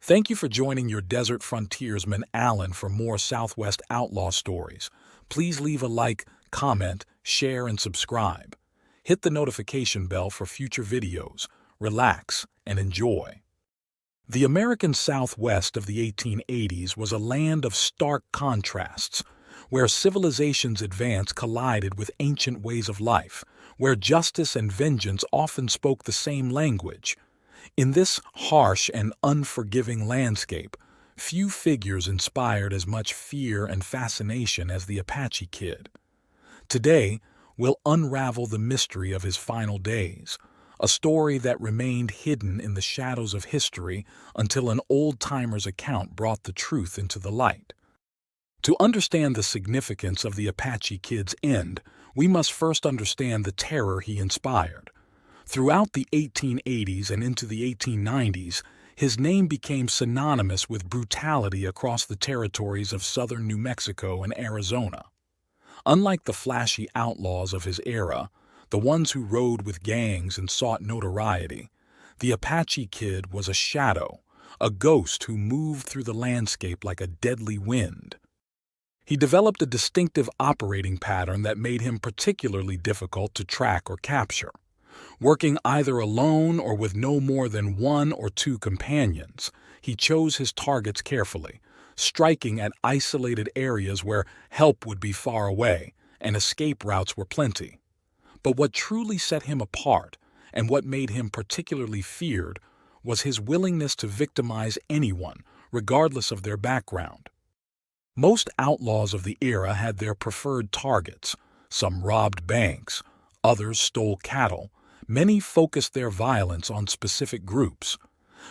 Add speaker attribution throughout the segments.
Speaker 1: Thank you for joining your desert frontiersman Alan for more Southwest outlaw stories. Please leave a like, comment, share, and subscribe. Hit the notification bell for future videos. Relax and enjoy. The American Southwest of the 1880s was a land of stark contrasts, where civilization's advance collided with ancient ways of life, where justice and vengeance often spoke the same language. In this harsh and unforgiving landscape, few figures inspired as much fear and fascination as the Apache Kid. Today, we'll unravel the mystery of his final days, a story that remained hidden in the shadows of history until an old-timer's account brought the truth into the light. To understand the significance of the Apache Kid's end, we must first understand the terror he inspired. Throughout the 1880s and into the 1890s, his name became synonymous with brutality across the territories of southern New Mexico and Arizona. Unlike the flashy outlaws of his era, the ones who rode with gangs and sought notoriety, the Apache Kid was a shadow, a ghost who moved through the landscape like a deadly wind. He developed a distinctive operating pattern that made him particularly difficult to track or capture. Working either alone or with no more than one or two companions, he chose his targets carefully, striking at isolated areas where help would be far away and escape routes were plenty. But what truly set him apart, and what made him particularly feared, was his willingness to victimize anyone, regardless of their background. Most outlaws of the era had their preferred targets. Some robbed banks, others stole cattle, many focused their violence on specific groups.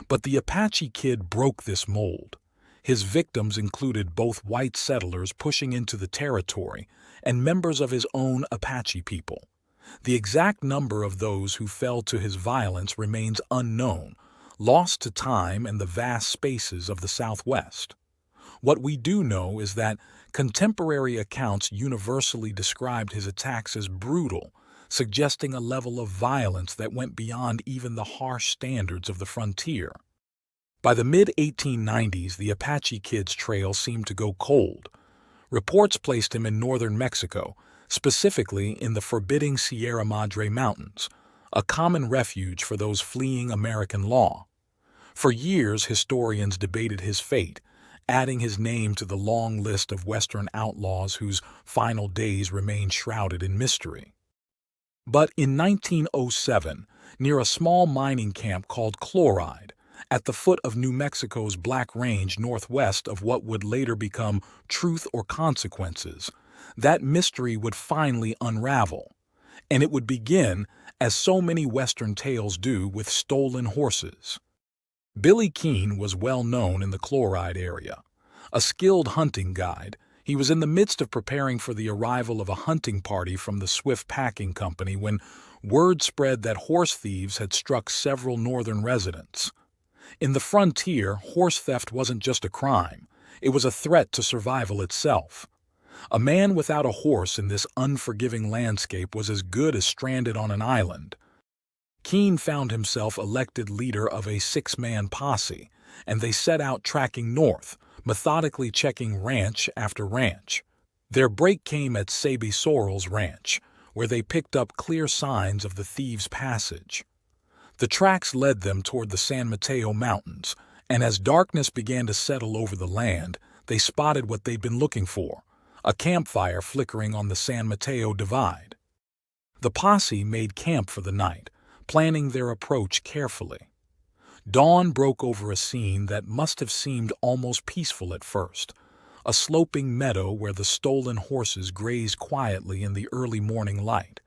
Speaker 1: But the Apache Kid broke this mold. His victims included both white settlers pushing into the territory and members of his own Apache people. The exact number of those who fell to his violence remains unknown, lost to time and the vast spaces of the Southwest. What we do know is that contemporary accounts universally described his attacks as brutal, suggesting a level of violence that went beyond even the harsh standards of the frontier. By the mid-1890s, the Apache Kid's trail seemed to go cold. Reports placed him in northern Mexico, specifically in the forbidding Sierra Madre Mountains, a common refuge for those fleeing American law. For years, historians debated his fate, adding his name to the long list of Western outlaws whose final days remain shrouded in mystery. But in 1907, near a small mining camp called Chloride, at the foot of New Mexico's Black Range northwest of what would later become Truth or Consequences, that mystery would finally unravel. And it would begin, as so many Western tales do, with stolen horses. Billy Keene was well known in the Chloride area. A skilled hunting guide, he was in the midst of preparing for the arrival of a hunting party from the Swift Packing Company when word spread that horse thieves had struck several northern residents. In the frontier, horse theft wasn't just a crime, it was a threat to survival itself. A man without a horse in this unforgiving landscape was as good as stranded on an island. Keene found himself elected leader of a six-man posse, and they set out tracking north, methodically checking ranch after ranch. Their break came at Sabi Sorrell's ranch, where they picked up clear signs of the thieves' passage. The tracks led them toward the San Mateo Mountains, and as darkness began to settle over the land, they spotted what they'd been looking for, a campfire flickering on the San Mateo Divide. The posse made camp for the night, planning their approach carefully. Dawn broke over a scene that must have seemed almost peaceful at first, a sloping meadow where the stolen horses grazed quietly in the early morning light.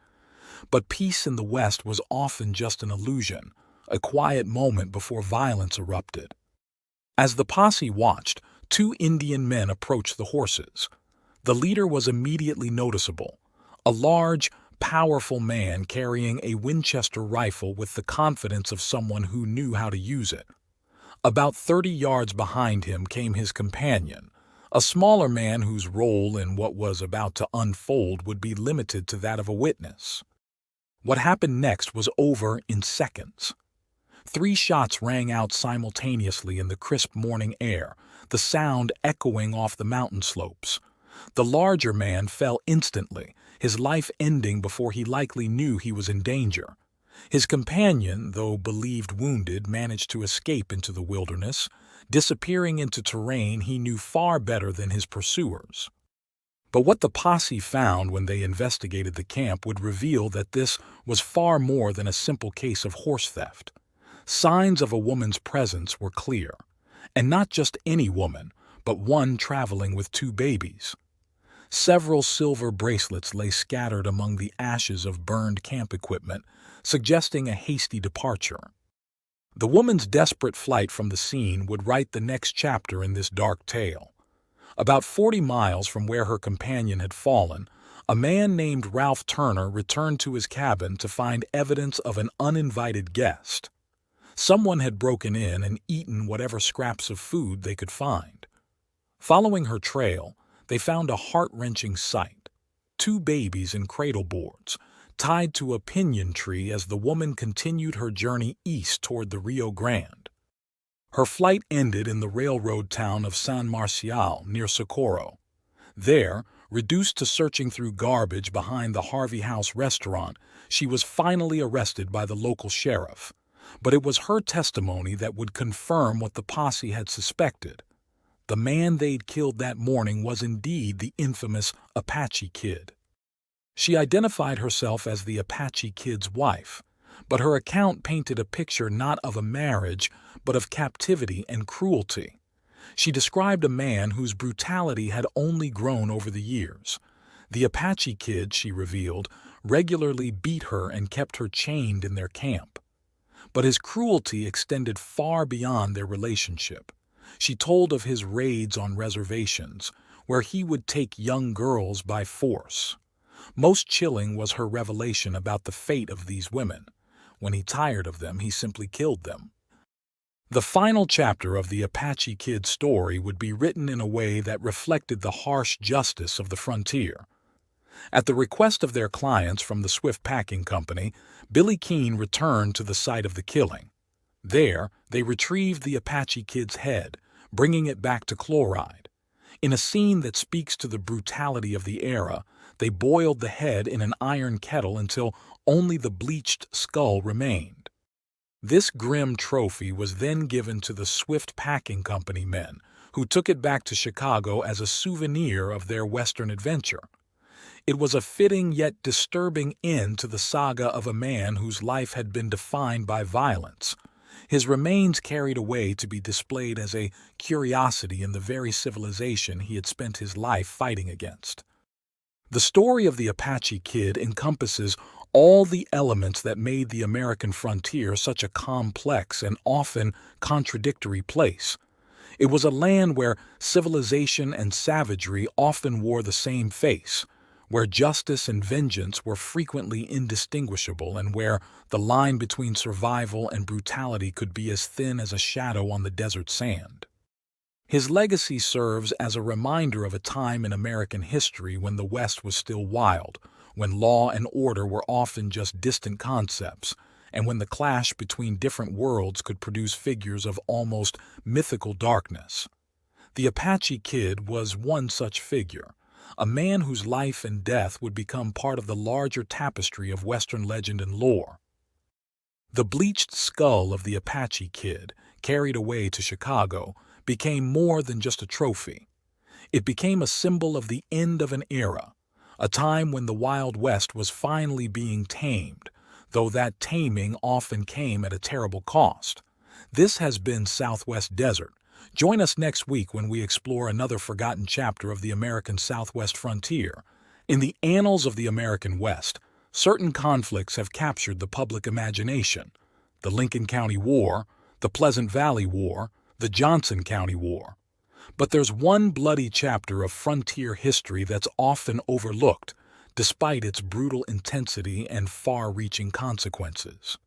Speaker 1: But peace in the West was often just an illusion, a quiet moment before violence erupted. As the posse watched, two Indian men approached the horses. The leader was immediately noticeable, a large, powerful man carrying a Winchester rifle with the confidence of someone who knew how to use it. About 30 yards behind him came his companion, a smaller man whose role in what was about to unfold would be limited to that of a witness. What happened next was over in seconds. 3 shots rang out simultaneously in the crisp morning air, the sound echoing off the mountain slopes. The larger man fell instantly, his life ending before he likely knew he was in danger. His companion, though believed wounded, managed to escape into the wilderness, disappearing into terrain he knew far better than his pursuers. But what the posse found when they investigated the camp would reveal that this was far more than a simple case of horse theft. Signs of a woman's presence were clear, and not just any woman, but one traveling with 2 babies. Several silver bracelets lay scattered among the ashes of burned camp equipment, suggesting a hasty departure. The woman's desperate flight from the scene would write the next chapter in this dark tale. About 40 miles from where her companion had fallen, a man named Ralph Turner returned to his cabin to find evidence of an uninvited guest. Someone had broken in and eaten whatever scraps of food they could find. Following her trail, they found a heart-wrenching sight: 2 babies in cradle boards, tied to a pinyon tree as the woman continued her journey east toward the Rio Grande. Her flight ended in the railroad town of San Marcial near Socorro. There, reduced to searching through garbage behind the Harvey House restaurant, she was finally arrested by the local sheriff. But it was her testimony that would confirm what the posse had suspected. The man they'd killed that morning was indeed the infamous Apache Kid. She identified herself as the Apache Kid's wife, but her account painted a picture not of a marriage, but of captivity and cruelty. She described a man whose brutality had only grown over the years. The Apache Kid, she revealed, regularly beat her and kept her chained in their camp. But his cruelty extended far beyond their relationship. She told of his raids on reservations, where he would take young girls by force. Most chilling was her revelation about the fate of these women. When he tired of them, he simply killed them. The final chapter of the Apache Kid story would be written in a way that reflected the harsh justice of the frontier. At the request of their clients from the Swift Packing Company, Billy Keene returned to the site of the killing. There, they retrieved the Apache Kid's head, bringing it back to Chloride. In a scene that speaks to the brutality of the era, they boiled the head in an iron kettle until only the bleached skull remained. This grim trophy was then given to the Swift Packing Company men, who took it back to Chicago as a souvenir of their Western adventure. It was a fitting yet disturbing end to the saga of a man whose life had been defined by violence. His remains carried away to be displayed as a curiosity in the very civilization he had spent his life fighting against. The story of the Apache Kid encompasses all the elements that made the American frontier such a complex and often contradictory place. It was a land where civilization and savagery often wore the same face, where justice and vengeance were frequently indistinguishable, and where the line between survival and brutality could be as thin as a shadow on the desert sand. His legacy serves as a reminder of a time in American history when the West was still wild, when law and order were often just distant concepts, and when the clash between different worlds could produce figures of almost mythical darkness. The Apache Kid was one such figure, a man whose life and death would become part of the larger tapestry of Western legend and lore. The bleached skull of the Apache Kid, carried away to Chicago, became more than just a trophy. It became a symbol of the end of an era, a time when the Wild West was finally being tamed, though that taming often came at a terrible cost. This has been Southwest Desert. Join us next week when we explore another forgotten chapter of the American Southwest frontier. In the annals of the American West, certain conflicts have captured the public imagination: the Lincoln County War, the Pleasant Valley War, the Johnson County War. But there's one bloody chapter of frontier history that's often overlooked, despite its brutal intensity and far-reaching consequences.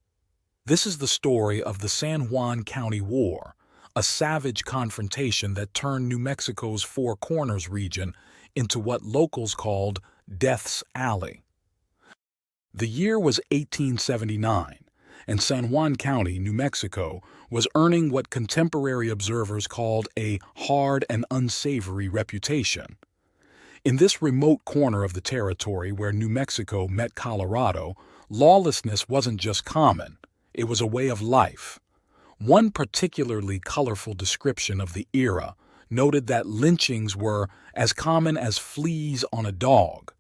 Speaker 1: This is the story of the San Juan County War, a savage confrontation that turned New Mexico's Four Corners region into what locals called Death's Alley. The year was 1879, and San Juan County, New Mexico, was earning what contemporary observers called a hard and unsavory reputation. In this remote corner of the territory where New Mexico met Colorado, lawlessness wasn't just common, it was a way of life. One particularly colorful description of the era noted that lynchings were as common as fleas on a dog.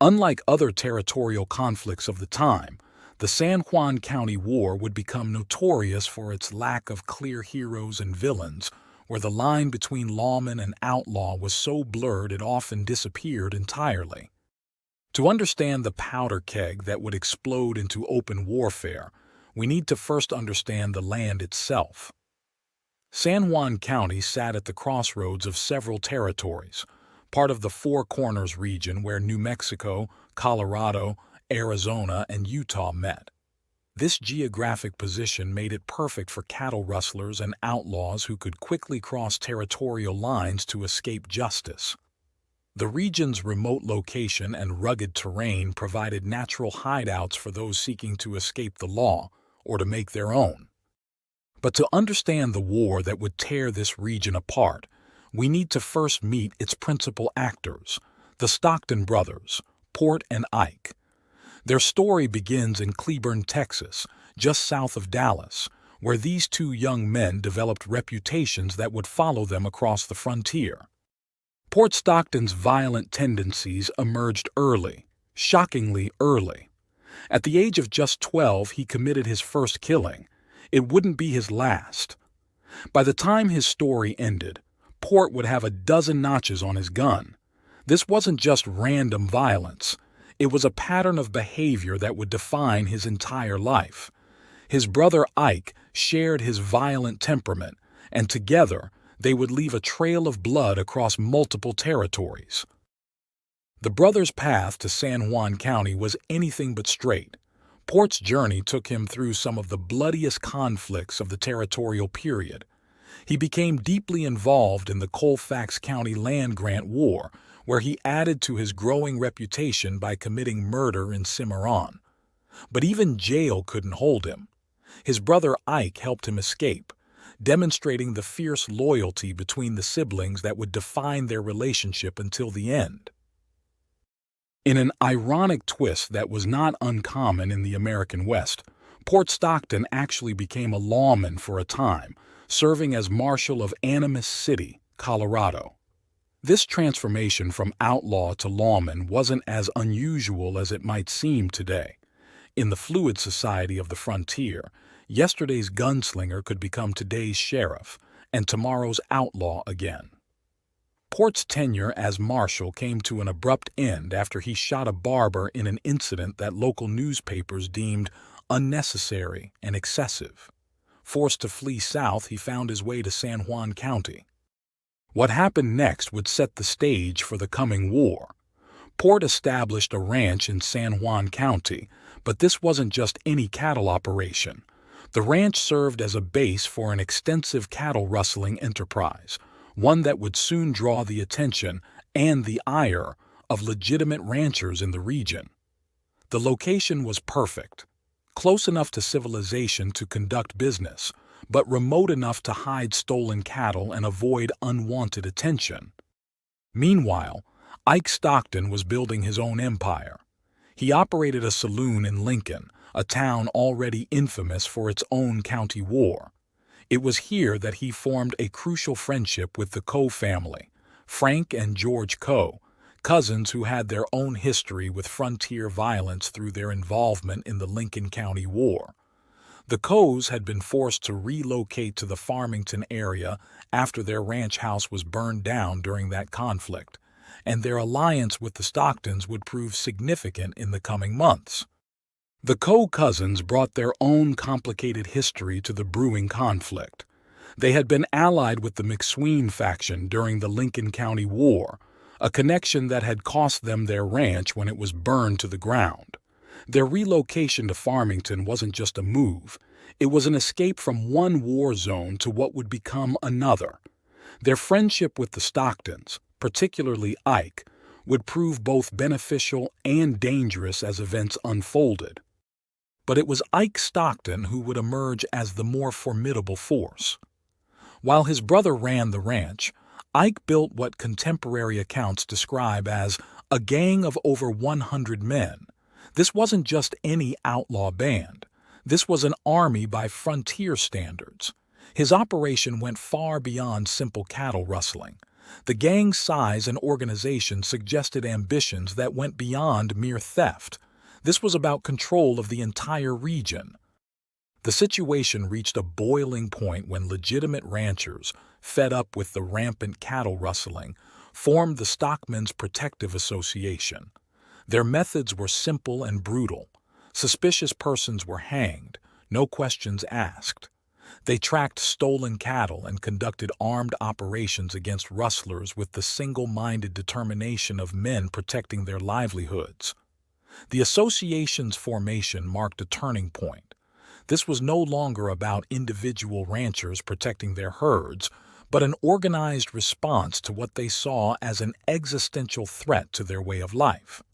Speaker 1: Unlike other territorial conflicts of the time, the San Juan County War would become notorious for its lack of clear heroes and villains, where the line between lawman and outlaw was so blurred it often disappeared entirely. To understand the powder keg that would explode into open warfare, we need to first understand the land itself. San Juan County sat at the crossroads of several territories, part of the Four Corners region where New Mexico, Colorado, Arizona, and Utah met. This geographic position made it perfect for cattle rustlers and outlaws who could quickly cross territorial lines to escape justice. The region's remote location and rugged terrain provided natural hideouts for those seeking to escape the law or to make their own. But to understand the war that would tear this region apart, we need to first meet its principal actors, the Stockton brothers, Port and Ike. Their story begins in Cleburne, Texas, just south of Dallas, where these two young men developed reputations that would follow them across the frontier. Port Stockton's violent tendencies emerged early, shockingly early. At the age of just 12, he committed his first killing. It wouldn't be his last. By the time his story ended, Port would have a dozen notches on his gun. This wasn't just random violence. It was a pattern of behavior that would define his entire life. His brother Ike shared his violent temperament, and together they would leave a trail of blood across multiple territories. The brothers' path to San Juan County was anything but straight. Port's journey took him through some of the bloodiest conflicts of the territorial period. He became deeply involved in the Colfax County Land Grant War, where he added to his growing reputation by committing murder in Cimarron. But even jail couldn't hold him. His brother Ike helped him escape, demonstrating the fierce loyalty between the siblings that would define their relationship until the end. In an ironic twist that was not uncommon in the American West, Port Stockton actually became a lawman for a time, serving as marshal of Animas City, Colorado. This transformation from outlaw to lawman wasn't as unusual as it might seem today. In the fluid society of the frontier, yesterday's gunslinger could become today's sheriff, and tomorrow's outlaw again. Port's tenure as marshal came to an abrupt end after he shot a barber in an incident that local newspapers deemed unnecessary and excessive. Forced to flee south, he found his way to San Juan County. What happened next would set the stage for the coming war. Port established a ranch in San Juan County, but this wasn't just any cattle operation. The ranch served as a base for an extensive cattle rustling enterprise, one that would soon draw the attention and the ire of legitimate ranchers in the region. The location was perfect, close enough to civilization to conduct business, but remote enough to hide stolen cattle and avoid unwanted attention. Meanwhile, Ike Stockton was building his own empire. He operated a saloon in Lincoln, a town already infamous for its own county war. It was here that he formed a crucial friendship with the Coe family, Frank and George Coe, cousins who had their own history with frontier violence through their involvement in the Lincoln County War. The Coes had been forced to relocate to the Farmington area after their ranch house was burned down during that conflict, and their alliance with the Stocktons would prove significant in the coming months. The Coe cousins brought their own complicated history to the brewing conflict. They had been allied with the McSween faction during the Lincoln County War, a connection that had cost them their ranch when it was burned to the ground. Their relocation to Farmington wasn't just a move. It was an escape from one war zone to what would become another. Their friendship with the Stocktons, particularly Ike, would prove both beneficial and dangerous as events unfolded. but it was Ike Stockton who would emerge as the more formidable force. While his brother ran the ranch, Ike built what contemporary accounts describe as a gang of over 100 men. This wasn't just any outlaw band. This was an army by frontier standards. His operation went far beyond simple cattle rustling. The gang's size and organization suggested ambitions that went beyond mere theft. This was about control of the entire region. The situation reached a boiling point when legitimate ranchers, fed up with the rampant cattle rustling, formed the Stockmen's Protective Association. Their methods were simple and brutal. Suspicious persons were hanged, no questions asked. They tracked stolen cattle and conducted armed operations against rustlers with the single-minded determination of men protecting their livelihoods. The association's formation marked a turning point. This was no longer about individual ranchers protecting their herds, but an organized response to what they saw as an existential threat to their way of life.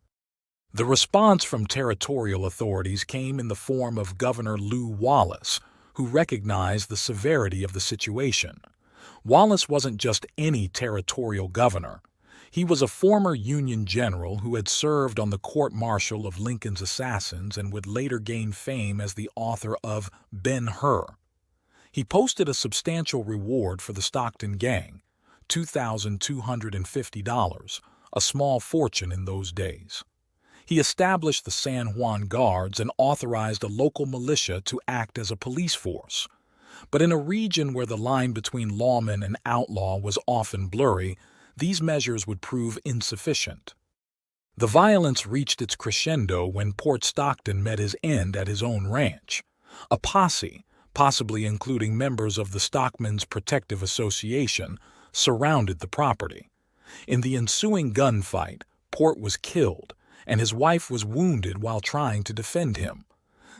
Speaker 1: The response from territorial authorities came in the form of Governor Lew Wallace, who recognized the severity of the situation. Wallace wasn't just any territorial governor. He was a former Union general who had served on the court-martial of Lincoln's assassins and would later gain fame as the author of Ben-Hur. He posted a substantial reward for the Stockton gang, $2,250, a small fortune in those days. He established the San Juan Guards and authorized a local militia to act as a police force. But in a region where the line between lawman and outlaw was often blurry, these measures would prove insufficient. The violence reached its crescendo when Port Stockton met his end at his own ranch. A posse, possibly including members of the Stockmen's Protective Association, surrounded the property. In the ensuing gunfight, Port was killed, and his wife was wounded while trying to defend him.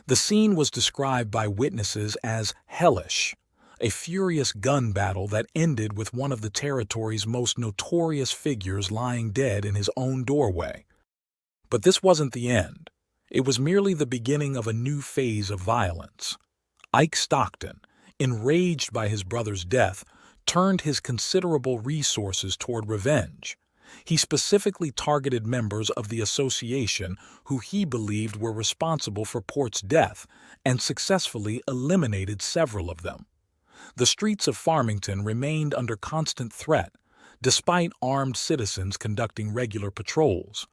Speaker 1: The scene was described by witnesses as hellish, a furious gun battle that ended with one of the territory's most notorious figures lying dead in his own doorway. But this wasn't the end. It was merely the beginning of a new phase of violence. Ike Stockton, enraged by his brother's death, turned his considerable resources toward revenge. He specifically targeted members of the association who he believed were responsible for Port's death and successfully eliminated several of them. The streets of Farmington remained under constant threat, despite armed citizens conducting regular patrols.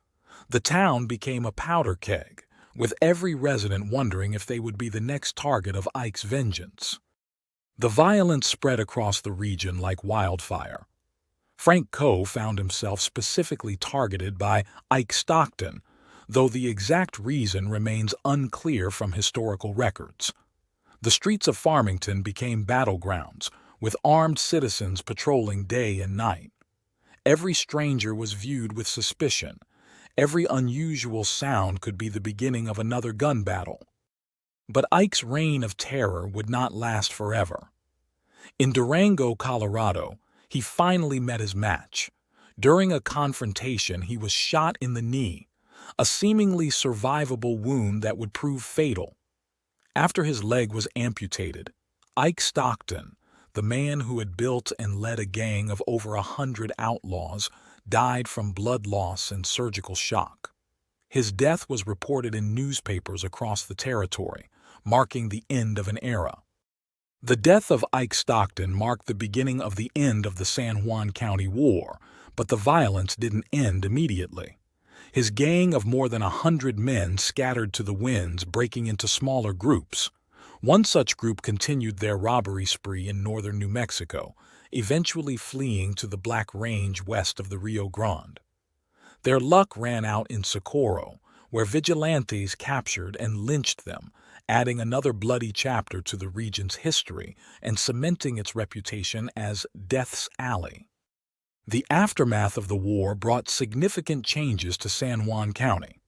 Speaker 1: The town became a powder keg, with every resident wondering if they would be the next target of Ike's vengeance. The violence spread across the region like wildfire. Frank Coe found himself specifically targeted by Ike Stockton, though the exact reason remains unclear from historical records. The streets of Farmington became battlegrounds, with armed citizens patrolling day and night. Every stranger was viewed with suspicion. Every unusual sound could be the beginning of another gun battle. But Ike's reign of terror would not last forever. In Durango, Colorado, he finally met his match. During a confrontation, he was shot in the knee, a seemingly survivable wound that would prove fatal. After his leg was amputated, Ike Stockton, the man who had built and led a gang of over 100 outlaws, died from blood loss and surgical shock. His death was reported in newspapers across the territory, marking the end of an era. The death of Ike Stockton marked the beginning of the end of the San Juan County War, but the violence didn't end immediately. His gang of more than 100 men scattered to the winds, breaking into smaller groups. One such group continued their robbery spree in northern New Mexico, eventually fleeing to the Black Range west of the Rio Grande. Their luck ran out in Socorro, where vigilantes captured and lynched them, adding another bloody chapter to the region's history and cementing its reputation as Death's Alley. The aftermath of the war brought significant changes to San Juan County.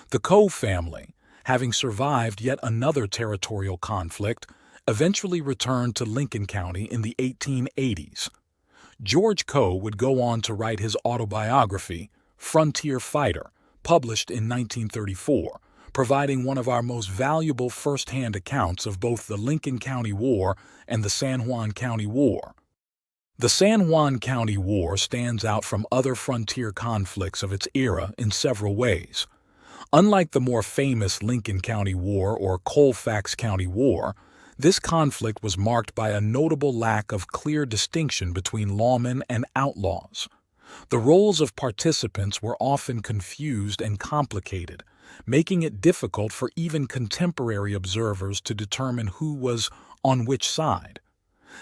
Speaker 1: The Coe family, having survived yet another territorial conflict, eventually returned to Lincoln County in the 1880s. George Coe would go on to write his autobiography, Frontier Fighter, published in 1934, providing one of our most valuable first-hand accounts of both the Lincoln County War and the San Juan County War. The San Juan County War stands out from other frontier conflicts of its era in several ways. Unlike the more famous Lincoln County War or Colfax County War, this conflict was marked by a notable lack of clear distinction between lawmen and outlaws. The roles of participants were often confused and complicated, making it difficult for even contemporary observers to determine who was on which side.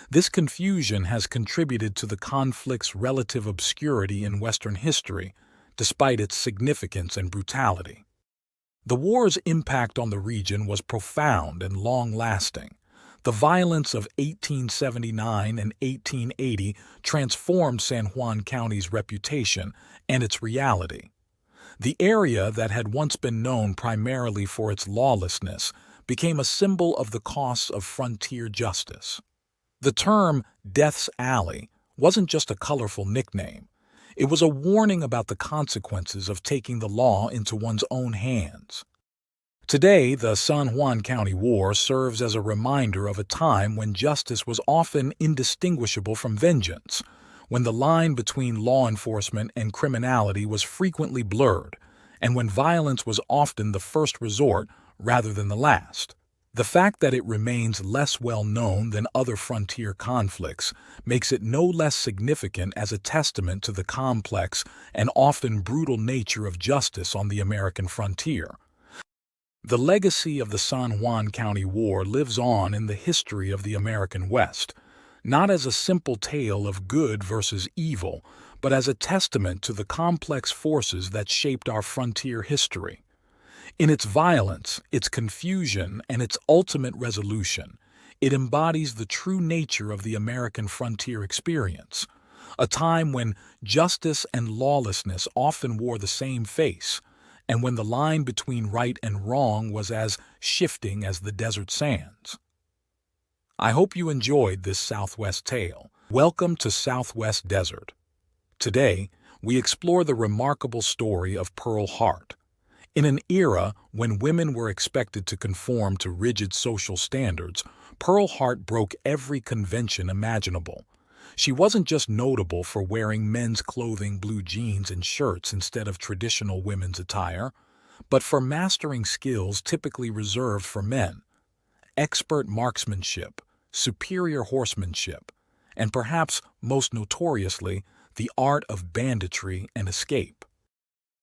Speaker 1: This confusion has contributed to the conflict's relative obscurity in Western history, despite its significance and brutality. The war's impact on the region was profound and long-lasting. The violence of 1879 and 1880 transformed San Juan County's reputation and its reality. The area that had once been known primarily for its lawlessness became a symbol of the costs of frontier justice. The term Death's Alley wasn't just a colorful nickname. It was a warning about the consequences of taking the law into one's own hands. Today, the San Juan County War serves as a reminder of a time when justice was often indistinguishable from vengeance, when the line between law enforcement and criminality was frequently blurred, and when violence was often the first resort rather than the last. The fact that it remains less well known than other frontier conflicts makes it no less significant as a testament to the complex and often brutal nature of justice on the American frontier. The legacy of the San Juan County War lives on in the history of the American West, not as a simple tale of good versus evil, but as a testament to the complex forces that shaped our frontier history. In its violence, its confusion, and its ultimate resolution, it embodies the true nature of the American frontier experience, a time when justice and lawlessness often wore the same face, and when the line between right and wrong was as shifting as the desert sands. I hope you enjoyed this Southwest tale. Welcome to Southwest Desert. Today, we explore the remarkable story of Pearl Hart. In an era when women were expected to conform to rigid social standards, Pearl Hart broke every convention imaginable. She wasn't just notable for wearing men's clothing, blue jeans, and shirts instead of traditional women's attire, but for mastering skills typically reserved for men: expert marksmanship, superior horsemanship, and perhaps most notoriously, the art of banditry and escape.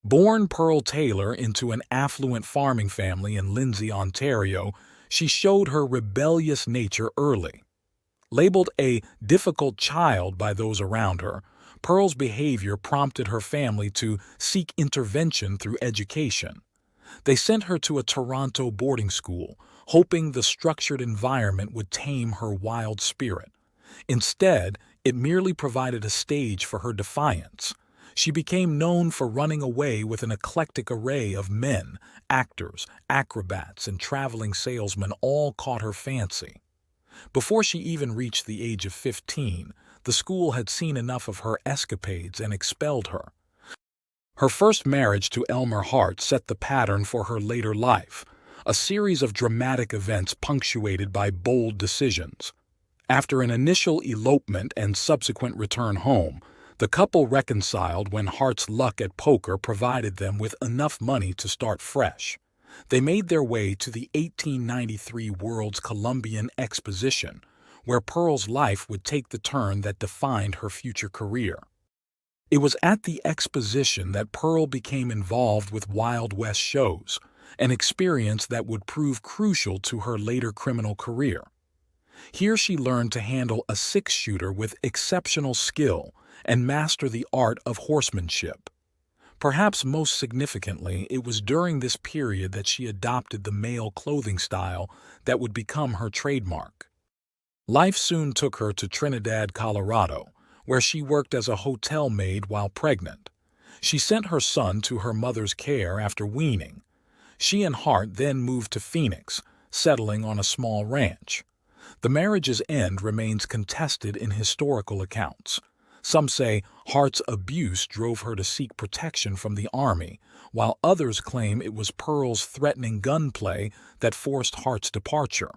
Speaker 1: Born Pearl Taylor into an affluent farming family in Lindsay, Ontario, she showed her rebellious nature early. Labeled a difficult child by those around her, Pearl's behavior prompted her family to seek intervention through education. They sent her to a Toronto boarding school, hoping the structured environment would tame her wild spirit. Instead, it merely provided a stage for her defiance. She became known for running away with an eclectic array of men, actors, acrobats, and traveling salesmen all caught her fancy. Before she even reached the age of 15, the school had seen enough of her escapades and expelled her. Her first marriage to Elmer Hart set the pattern for her later life, a series of dramatic events punctuated by bold decisions. After an initial elopement and subsequent return home, the couple reconciled when Hart's luck at poker provided them with enough money to start fresh. They made their way to the 1893 World's Columbian Exposition, where Pearl's life would take the turn that defined her future career. It was at the exposition that Pearl became involved with Wild West shows, an experience that would prove crucial to her later criminal career. Here she learned to handle a six-shooter with exceptional skill and master the art of horsemanship. Perhaps most significantly, it was during this period that she adopted the male clothing style that would become her trademark. Life soon took her to Trinidad, Colorado, where she worked as a hotel maid while pregnant. She sent her son to her mother's care after weaning. She and Hart then moved to Phoenix, settling on a small ranch. The marriage's end remains contested in historical accounts. Some say Hart's abuse drove her to seek protection from the army, while others claim it was Pearl's threatening gunplay that forced Hart's departure.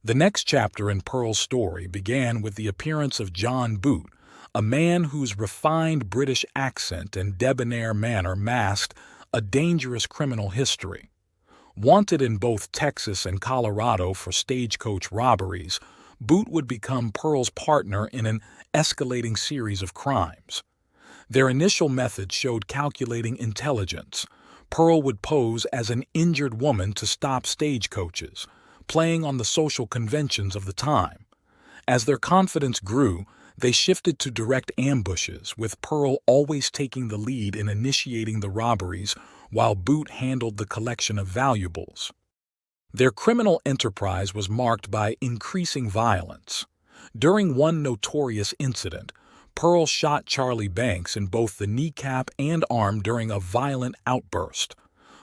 Speaker 1: The next chapter in Pearl's story began with the appearance of John Boot, a man whose refined British accent and debonair manner masked a dangerous criminal history. Wanted in both Texas and Colorado for stagecoach robberies, Boot would become Pearl's partner in an escalating series of crimes. Their initial methods showed calculating intelligence. Pearl would pose as an injured woman to stop stagecoaches, playing on the social conventions of the time. As their confidence grew, they shifted to direct ambushes, with Pearl always taking the lead in initiating the robberies while Boot handled the collection of valuables. Their criminal enterprise was marked by increasing violence. During one notorious incident, Pearl shot Charlie Banks in both the kneecap and arm during a violent outburst.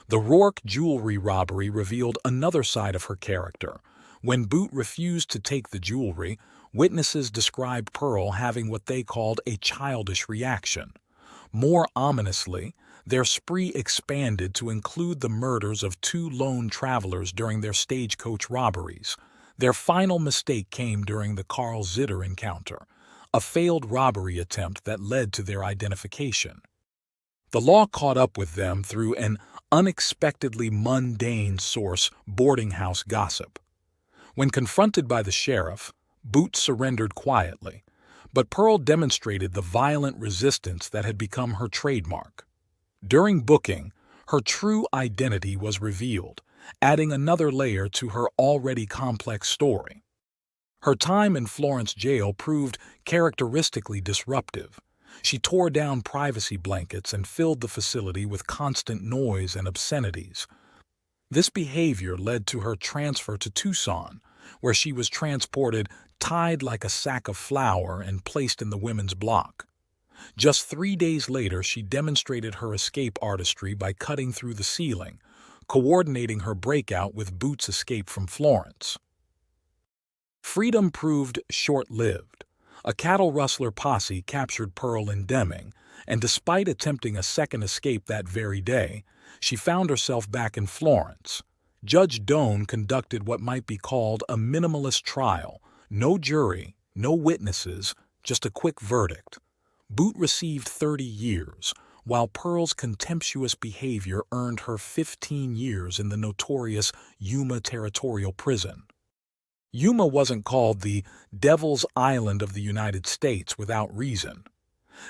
Speaker 1: The Rourke jewelry robbery revealed another side of her character. When Boot refused to take the jewelry, witnesses described Pearl having what they called a childish reaction. More ominously, their spree expanded to include the murders of 2 lone travelers during their stagecoach robberies. Their final mistake came during the Carl Zitter encounter, a failed robbery attempt that led to their identification. The law caught up with them through an unexpectedly mundane source: boarding house gossip. When confronted by the sheriff, Boot surrendered quietly, but Pearl demonstrated the violent resistance that had become her trademark. During booking, her true identity was revealed, adding another layer to her already complex story. Her time in Florence jail proved characteristically disruptive. She tore down privacy blankets and filled the facility with constant noise and obscenities. This behavior led to her transfer to Tucson, where she was transported tied like a sack of flour and placed in the women's block. Just 3 days later, she demonstrated her escape artistry by cutting through the ceiling, coordinating her breakout with Boot's escape from Florence. Freedom proved short-lived. A cattle rustler posse captured Pearl in Deming, and despite attempting a second escape that very day, she found herself back in Florence. Judge Doan conducted what might be called a minimalist trial. No jury, no witnesses, just a quick verdict. Boot received 30 years, while Pearl's contemptuous behavior earned her 15 years in the notorious Yuma Territorial Prison. Yuma wasn't called the Devil's Island of the United States without reason.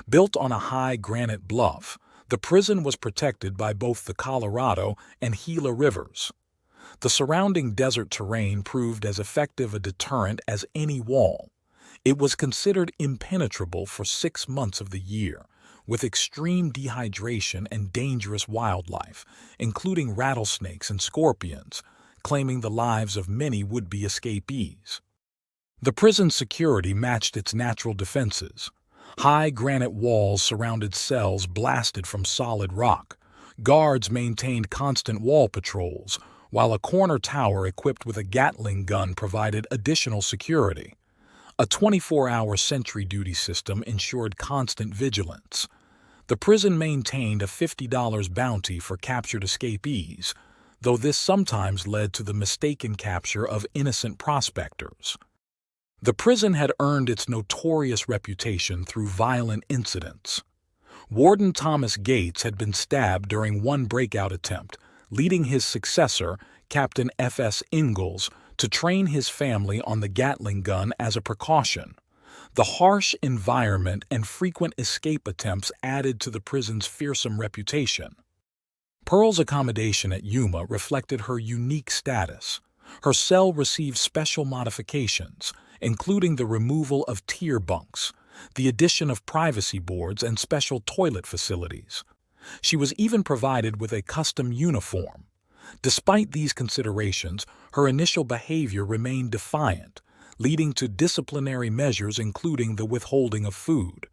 Speaker 1: Built on a high granite bluff, the prison was protected by both the Colorado and Gila rivers. The surrounding desert terrain proved as effective a deterrent as any wall. It was considered impenetrable for 6 months of the year, with extreme dehydration and dangerous wildlife, including rattlesnakes and scorpions, claiming the lives of many would-be escapees. The prison's security matched its natural defenses. High granite walls surrounded cells blasted from solid rock. Guards maintained constant wall patrols, while a corner tower equipped with a Gatling gun provided additional security. A 24-hour sentry duty system ensured constant vigilance. The prison maintained a $50 bounty for captured escapees, though this sometimes led to the mistaken capture of innocent prospectors. The prison had earned its notorious reputation through violent incidents. Warden Thomas Gates had been stabbed during one breakout attempt, leading his successor, Captain F.S. Ingalls, to train his family on the Gatling gun as a precaution. The harsh environment and frequent escape attempts added to the prison's fearsome reputation. Pearl's accommodation at Yuma reflected her unique status. Her cell received special modifications, including the removal of tier bunks, the addition of privacy boards, and special toilet facilities. She was even provided with a custom uniform. Despite these considerations, her initial behavior remained defiant, leading to disciplinary measures including the withholding of food.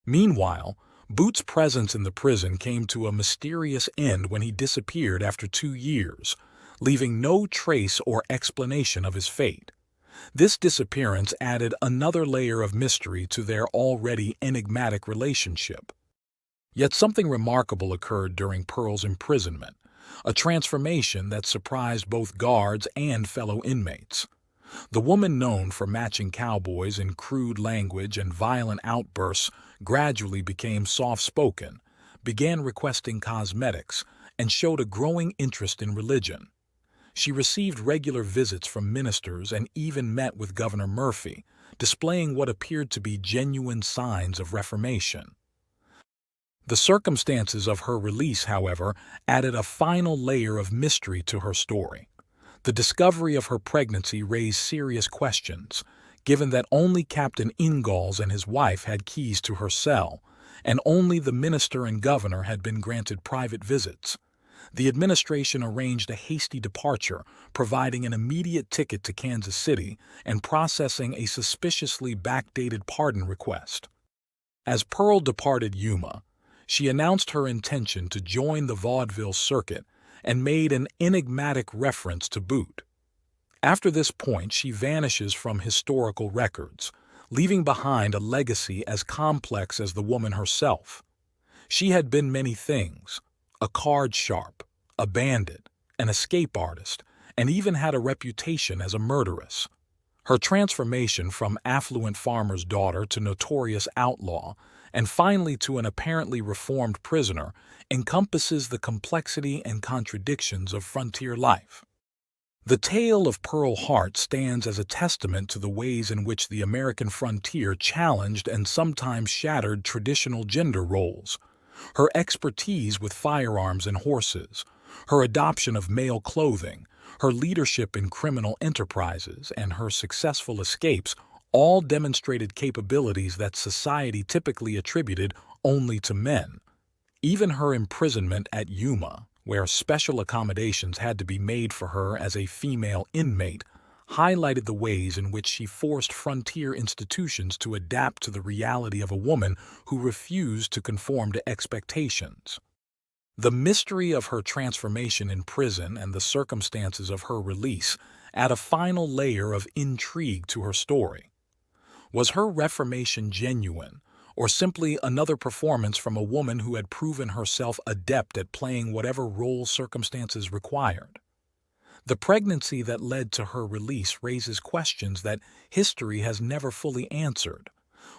Speaker 1: Meanwhile, Boot's presence in the prison came to a mysterious end when he disappeared after 2 years, leaving no trace or explanation of his fate. This disappearance added another layer of mystery to their already enigmatic relationship. Yet something remarkable occurred during Pearl's imprisonment, a transformation that surprised both guards and fellow inmates. The woman known for matching cowboys in crude language and violent outbursts gradually became soft-spoken, began requesting cosmetics, and showed a growing interest in religion. She received regular visits from ministers and even met with Governor Murphy, displaying what appeared to be genuine signs of reformation. The circumstances of her release, however, added a final layer of mystery to her story. The discovery of her pregnancy raised serious questions, given that only Captain Ingalls and his wife had keys to her cell, and only the minister and governor had been granted private visits. The administration arranged a hasty departure, providing an immediate ticket to Kansas City and processing a suspiciously backdated pardon request. As Pearl departed Yuma, she announced her intention to join the vaudeville circuit and made an enigmatic reference to boot. After this point, she vanishes from historical records, leaving behind a legacy as complex as the woman herself. She had been many things: a card sharp, a bandit, an escape artist, and even had a reputation as a murderess. Her transformation from affluent farmer's daughter to notorious outlaw, and finally to an apparently reformed prisoner, encompasses the complexity and contradictions of frontier life. The tale of Pearl Hart stands as a testament to the ways in which the American frontier challenged and sometimes shattered traditional gender roles. Her expertise with firearms and horses, her adoption of male clothing, her leadership in criminal enterprises, and her successful escapes all demonstrated capabilities that society typically attributed only to men. Even her imprisonment at Yuma, where special accommodations had to be made for her as a female inmate, highlighted the ways in which she forced frontier institutions to adapt to the reality of a woman who refused to conform to expectations. The mystery of her transformation in prison and the circumstances of her release add a final layer of intrigue to her story. Was her reformation genuine, or simply another performance from a woman who had proven herself adept at playing whatever role circumstances required? The pregnancy that led to her release raises questions that history has never fully answered,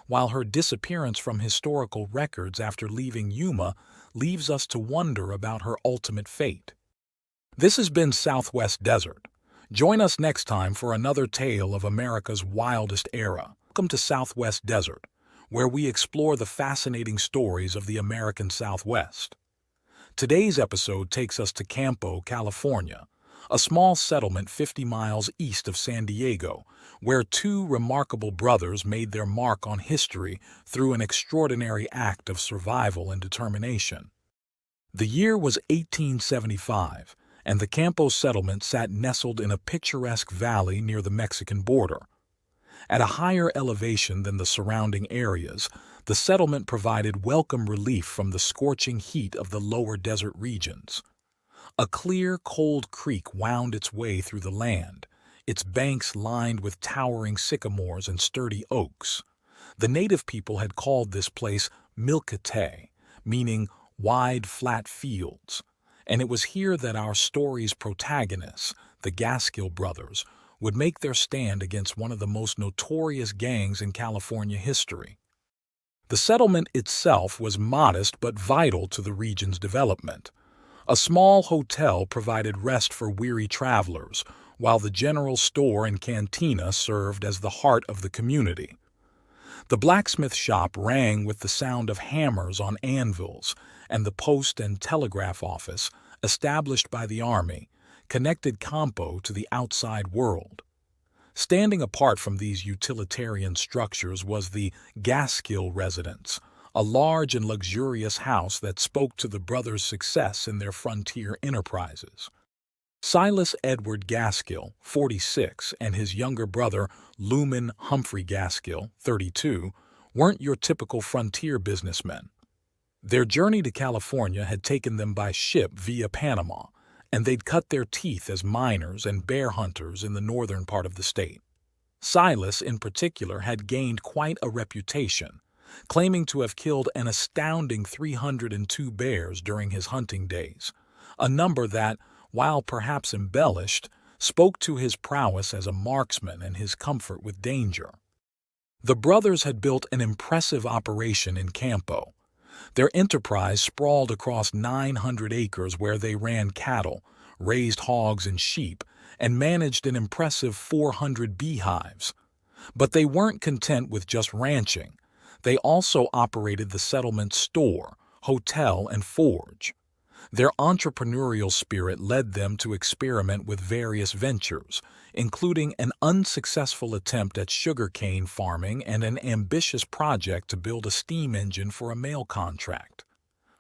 Speaker 1: while her disappearance from historical records after leaving Yuma leaves us to wonder about her ultimate fate. This has been Southwest Desert. Join us next time for another tale of America's wildest era. Welcome to Southwest Desert, where we explore the fascinating stories of the American Southwest. Today's episode takes us to Campo, California, a small settlement 50 miles east of San Diego, where two remarkable brothers made their mark on history through an extraordinary act of survival and determination. The year was 1875, and the Campo settlement sat nestled in a picturesque valley near the Mexican border. At a higher elevation than the surrounding areas, the settlement provided welcome relief from the scorching heat of the lower desert regions. A clear, cold creek wound its way through the land, its banks lined with towering sycamores and sturdy oaks. The native people had called this place Milkete, meaning wide, flat fields, and it was here that our story's protagonists, the Gaskill brothers, would make their stand against one of the most notorious gangs in California history. The settlement itself was modest but vital to the region's development. A small hotel provided rest for weary travelers, while the general store and cantina served as the heart of the community. The blacksmith shop rang with the sound of hammers on anvils, and the post and telegraph office, established by the Army, connected Campo to the outside world. Standing apart from these utilitarian structures was the Gaskill residence, a large and luxurious house that spoke to the brothers' success in their frontier enterprises. Silas Edward Gaskill, 46, and his younger brother, Luman Humphrey Gaskill, 32, weren't your typical frontier businessmen. Their journey to California had taken them by ship via Panama, and they'd cut their teeth as miners and bear hunters in the northern part of the state. Silas, in particular, had gained quite a reputation, claiming to have killed an astounding 302 bears during his hunting days, a number that, while perhaps embellished, spoke to his prowess as a marksman and his comfort with danger. The brothers had built an impressive operation in Campo. Their enterprise sprawled across 900 acres where they ran cattle, raised hogs and sheep, and managed an impressive 400 beehives. But they weren't content with just ranching. They also operated the settlement's store, hotel, and forge. Their entrepreneurial spirit led them to experiment with various ventures, including an unsuccessful attempt at sugarcane farming and an ambitious project to build a steam engine for a mail contract.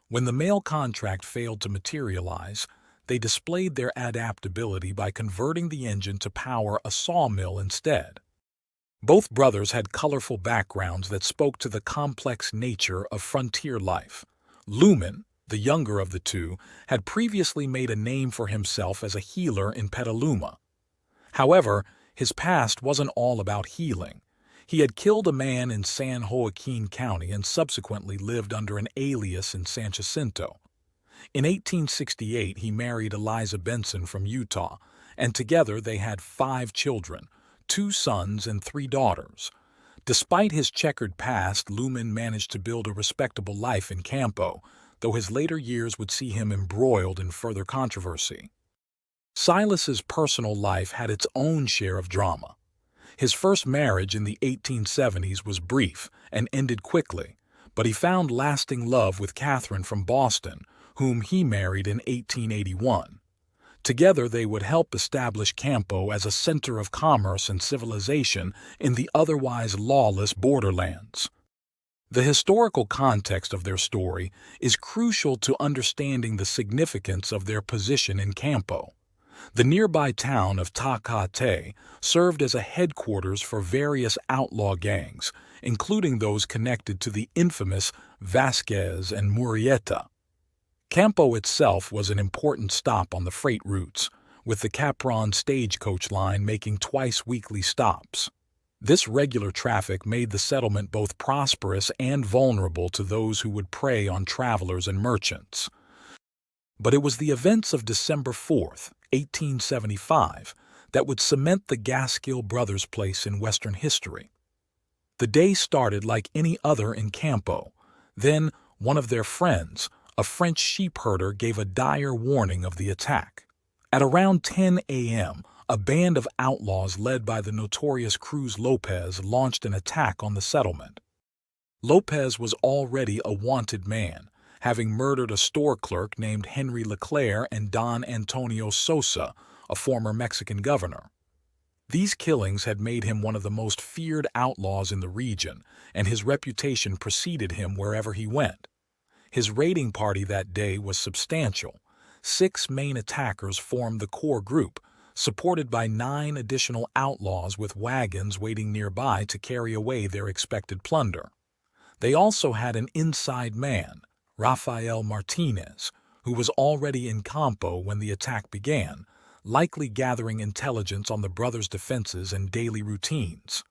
Speaker 1: When the mail contract failed to materialize, they displayed their adaptability by converting the engine to power a sawmill instead. Both brothers had colorful backgrounds that spoke to the complex nature of frontier life. Lumen, the younger of the two, had previously made a name for himself as a healer in Petaluma. However, his past wasn't all about healing. He had killed a man in San Juan County and subsequently lived under an alias in San Jacinto. In 1868, he married Eliza Benson from Utah, and together they had 5 children, 2 sons and 3 daughters. Despite his checkered past, Lumen managed to build a respectable life in Campo, though his later years would see him embroiled in further controversy. Silas's personal life had its own share of drama. His first marriage in the 1870s was brief and ended quickly, but he found lasting love with Catherine from Boston, whom he married in 1881. Together they would help establish Campo as a center of commerce and civilization in the otherwise lawless borderlands. The historical context of their story is crucial to understanding the significance of their position in Campo. The nearby town of Tecate served as a headquarters for various outlaw gangs, including those connected to the infamous Vasquez and Murrieta. Campo itself was an important stop on the freight routes, with the Capron stagecoach line making twice-weekly stops. This regular traffic made the settlement both prosperous and vulnerable to those who would prey on travelers and merchants. But it was the events of December 4th, 1875, that would cement the Gaskill brothers' place in Western history. The day started like any other in Campo. Then, one of their friends, a French sheep herder, gave a dire warning of the attack. At around 10 a.m., a band of outlaws led by the notorious Cruz Lopez launched an attack on the settlement. Lopez was already a wanted man, having murdered a store clerk named Henry Leclerc and Don Antonio Sosa, a former Mexican governor. These killings had made him one of the most feared outlaws in the region, and his reputation preceded him wherever he went. His raiding party that day was substantial. 6 main attackers formed the core group, supported by 9 additional outlaws with wagons waiting nearby to carry away their expected plunder. They also had an inside man, Rafael Martinez, who was already in Campo when the attack began, likely gathering intelligence on the brothers' defenses and daily routines.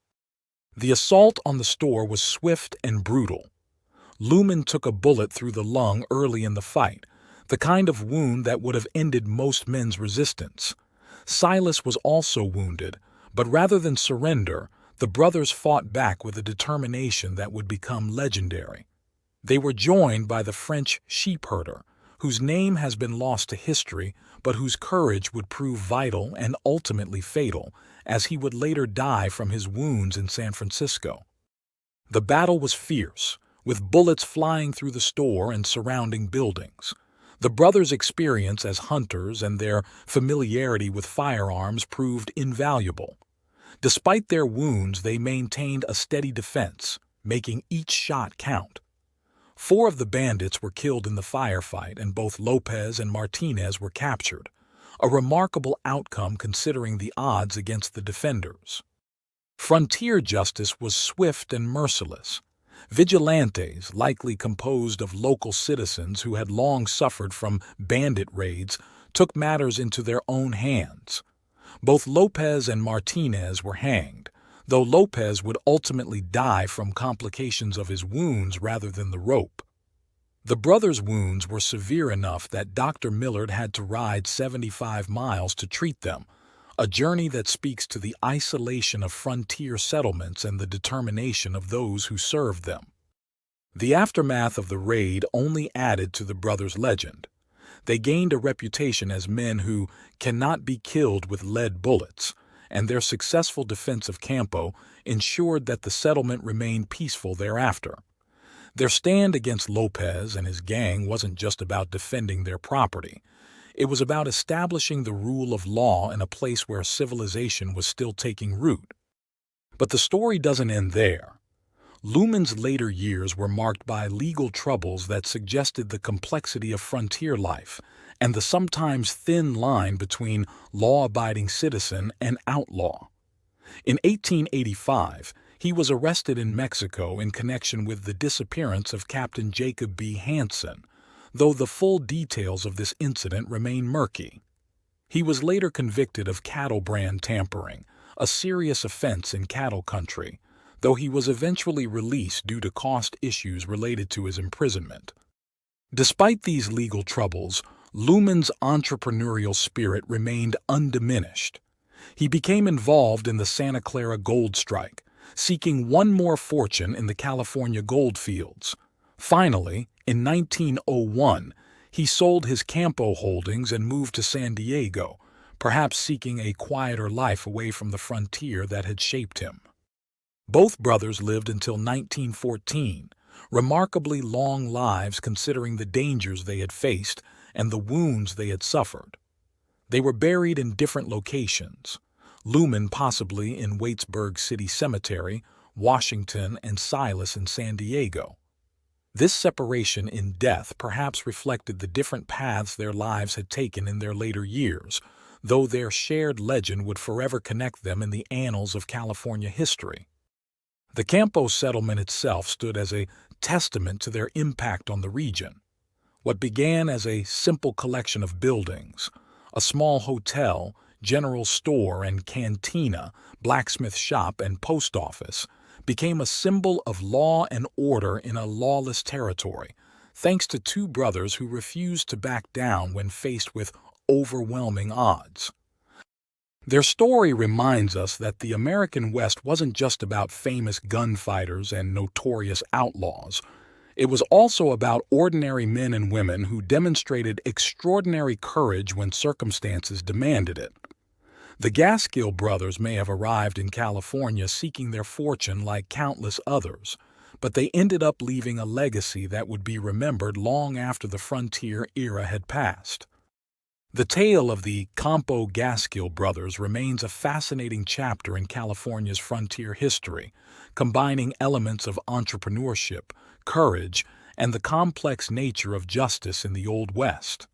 Speaker 1: The assault on the store was swift and brutal. Lumen took a bullet through the lung early in the fight, the kind of wound that would have ended most men's resistance. Silas was also wounded, but rather than surrender, the brothers fought back with a determination that would become legendary. They were joined by the French sheep herder, whose name has been lost to history, but whose courage would prove vital and ultimately fatal, as he would later die from his wounds in San Francisco. The battle was fierce, with bullets flying through the store and surrounding buildings. The brothers' experience as hunters and their familiarity with firearms proved invaluable. Despite their wounds, they maintained a steady defense, making each shot count. 4 of the bandits were killed in the firefight, and both Lopez and Martinez were captured, a remarkable outcome considering the odds against the defenders. Frontier justice was swift and merciless. Vigilantes, likely composed of local citizens who had long suffered from bandit raids, took matters into their own hands. Both Lopez and Martinez were hanged, though Lopez would ultimately die from complications of his wounds rather than the rope. The brothers' wounds were severe enough that Dr. Millard had to ride 75 miles to treat them, a journey that speaks to the isolation of frontier settlements and the determination of those who served them. The aftermath of the raid only added to the brothers' legend. They gained a reputation as men who cannot be killed with lead bullets, and their successful defense of Campo ensured that the settlement remained peaceful thereafter. Their stand against Lopez and his gang wasn't just about defending their property. It was about establishing the rule of law in a place where civilization was still taking root. But the story doesn't end there. Lumen's later years were marked by legal troubles that suggested the complexity of frontier life and the sometimes thin line between law-abiding citizen and outlaw. In 1885, he was arrested in Mexico in connection with the disappearance of Captain Jacob B. Hansen, though the full details of this incident remain murky. He was later convicted of cattle brand tampering, a serious offense in cattle country, though he was eventually released due to cost issues related to his imprisonment. Despite these legal troubles, Lumen's entrepreneurial spirit remained undiminished. He became involved in the Santa Clara gold strike, seeking one more fortune in the California gold fields. Finally, in 1901, he sold his Campo holdings and moved to San Diego, perhaps seeking a quieter life away from the frontier that had shaped him. Both brothers lived until 1914, remarkably long lives considering the dangers they had faced and the wounds they had suffered. They were buried in different locations, Lumen possibly in Waitsburg City Cemetery, Washington, and Silas in San Diego. This separation in death perhaps reflected the different paths their lives had taken in their later years, though their shared legend would forever connect them in the annals of California history. The Campo settlement itself stood as a testament to their impact on the region. What began as a simple collection of buildings, a small hotel, general store and cantina, blacksmith shop and post office, became a symbol of law and order in a lawless territory, thanks to two brothers who refused to back down when faced with overwhelming odds. Their story reminds us that the American West wasn't just about famous gunfighters and notorious outlaws. It was also about ordinary men and women who demonstrated extraordinary courage when circumstances demanded it. The Gaskill brothers may have arrived in California seeking their fortune like countless others, but they ended up leaving a legacy that would be remembered long after the frontier era had passed. The tale of the Campo Gaskill brothers remains a fascinating chapter in California's frontier history, combining elements of entrepreneurship, courage, and the complex nature of justice in the Old West.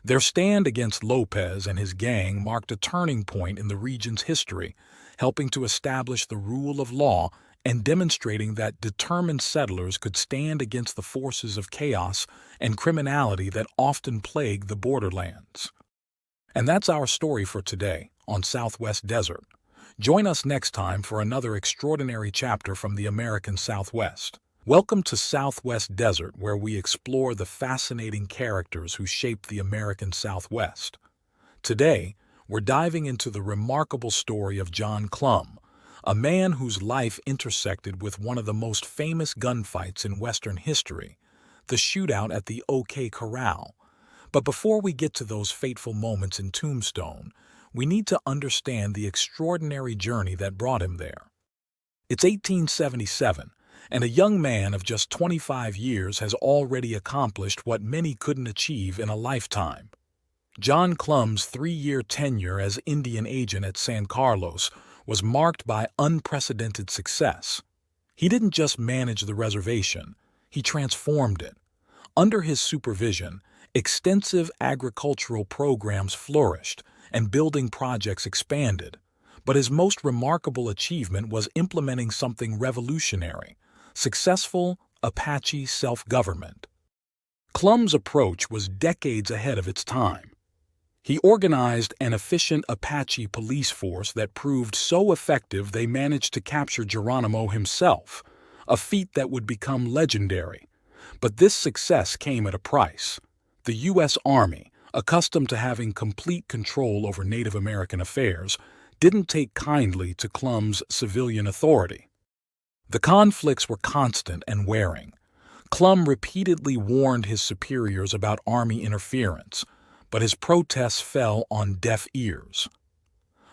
Speaker 1: Their stand against Lopez and his gang marked a turning point in the region's history, helping to establish the rule of law and demonstrating that determined settlers could stand against the forces of chaos and criminality that often plague the borderlands. And that's our story for today on Southwest Desert. Join us next time for another extraordinary chapter from the American Southwest. Welcome to Southwest Desert, where we explore the fascinating characters who shaped the American Southwest. Today, we're diving into the remarkable story of John Clum, a man whose life intersected with one of the most famous gunfights in Western history, the shootout at the OK Corral. But before we get to those fateful moments in Tombstone, we need to understand the extraordinary journey that brought him there. It's 1877, and a young man of just 25 years has already accomplished what many couldn't achieve in a lifetime. John Clum's 3-year tenure as Indian agent at San Carlos was marked by unprecedented success. He didn't just manage the reservation, he transformed it. Under his supervision, extensive agricultural programs flourished and building projects expanded. But his most remarkable achievement was implementing something revolutionary: successful Apache self-government. Clum's approach was decades ahead of its time. He organized an efficient Apache police force that proved so effective they managed to capture Geronimo himself, a feat that would become legendary. But this success came at a price. The U.S. Army, accustomed to having complete control over Native American affairs, didn't take kindly to Clum's civilian authority. The conflicts were constant and wearing. Clum repeatedly warned his superiors about Army interference, but his protests fell on deaf ears.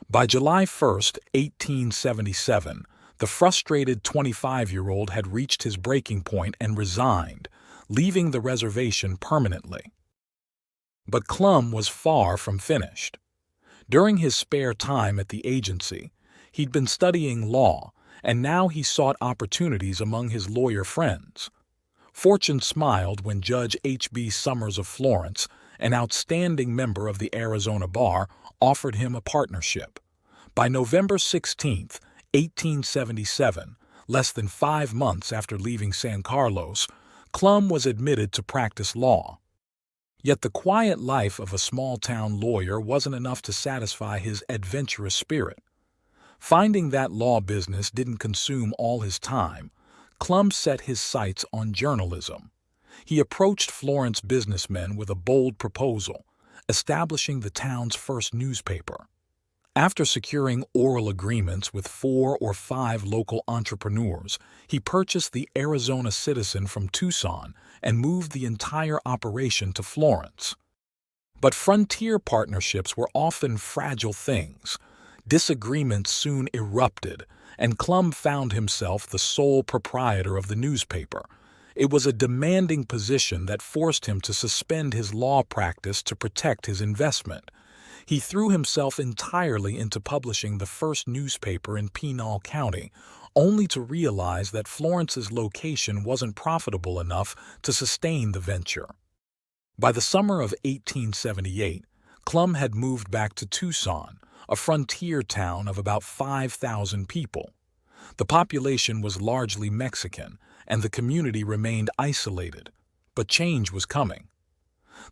Speaker 1: By July 1, 1877, the frustrated 25-year-old had reached his breaking point and resigned, leaving the reservation permanently. But Clum was far from finished. During his spare time at the agency, he'd been studying law, and now he sought opportunities among his lawyer friends. Fortune smiled when Judge H.B. Summers of Florence, an outstanding member of the Arizona Bar, offered him a partnership. By November 16, 1877, less than 5 months after leaving San Carlos, Clum was admitted to practice law. Yet the quiet life of a small-town lawyer wasn't enough to satisfy his adventurous spirit. Finding that law business didn't consume all his time, Clum set his sights on journalism. He approached Florence businessmen with a bold proposal, establishing the town's first newspaper. After securing oral agreements with 4 or 5 local entrepreneurs, he purchased the Arizona Citizen from Tucson and moved the entire operation to Florence. But frontier partnerships were often fragile things. Disagreements soon erupted, and Clum found himself the sole proprietor of the newspaper. It was a demanding position that forced him to suspend his law practice to protect his investment. He threw himself entirely into publishing the first newspaper in Pinal County, only to realize that Florence's location wasn't profitable enough to sustain the venture. By the summer of 1878, Clum had moved back to Tucson, a frontier town of about 5,000 people. The population was largely Mexican, and the community remained isolated, but change was coming.